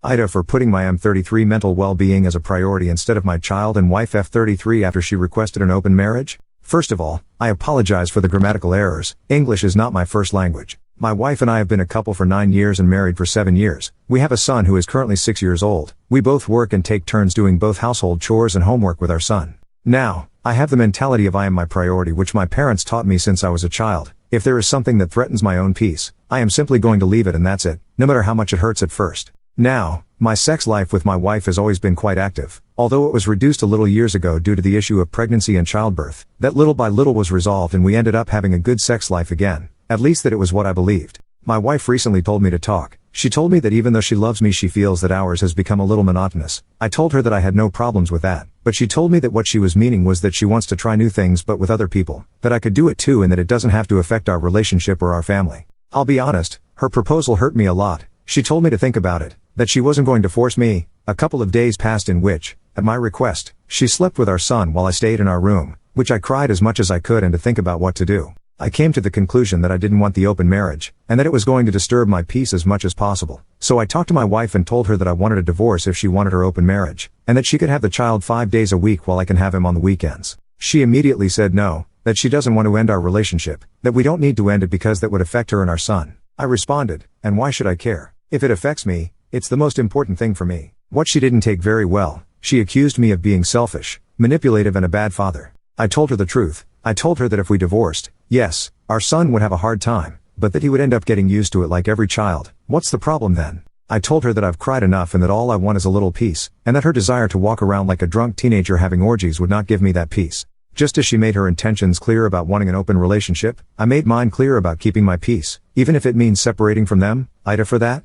AITA for putting my M33 mental well-being as a priority instead of my child and wife F33 after she requested an open marriage. First of all, I apologize for the grammatical errors. English is not my first language. My wife and I have been a couple for 9 years and married for 7 years. We have a son who is currently 6 years old. We both work and take turns doing both household chores and homework with our son. Now, I have the mentality of I am my priority, which my parents taught me since I was a child. If there is something that threatens my own peace, I am simply going to leave it and that's it, no matter how much it hurts at first. Now, my sex life with my wife has always been quite active, although it was reduced a little years ago due to the issue of pregnancy and childbirth. That little by little was resolved and we ended up having a good sex life again. At least that it was what I believed. My wife recently told me to talk. She told me that even though she loves me, she feels that ours has become a little monotonous. I told her that I had no problems with that, but she told me that what she was meaning was that she wants to try new things but with other people, that I could do it too and that it doesn't have to affect our relationship or our family. I'll be honest, her proposal hurt me a lot. She told me to think about it, that she wasn't going to force me. A couple of days passed in which, at my request, she slept with our son while I stayed in our room, which I cried as much as I could and to think about what to do. I came to the conclusion that I didn't want the open marriage, and that it was going to disturb my peace as much as possible. So I talked to my wife and told her that I wanted a divorce if she wanted her open marriage, and that she could have the child 5 days a week while I can have him on the weekends. She immediately said no, that she doesn't want to end our relationship, that we don't need to end it because that would affect her and our son. I responded, and why should I care? If it affects me, it's the most important thing for me. What she didn't take very well, she accused me of being selfish, manipulative and a bad father. I told her the truth. I told her that if we divorced, yes, our son would have a hard time, but that he would end up getting used to it like every child. What's the problem then? I told her that I've cried enough and that all I want is a little peace, and that her desire to walk around like a drunk teenager having orgies would not give me that peace. Just as she made her intentions clear about wanting an open relationship, I made mine clear about keeping my peace, even if it means separating from them. AITA for that?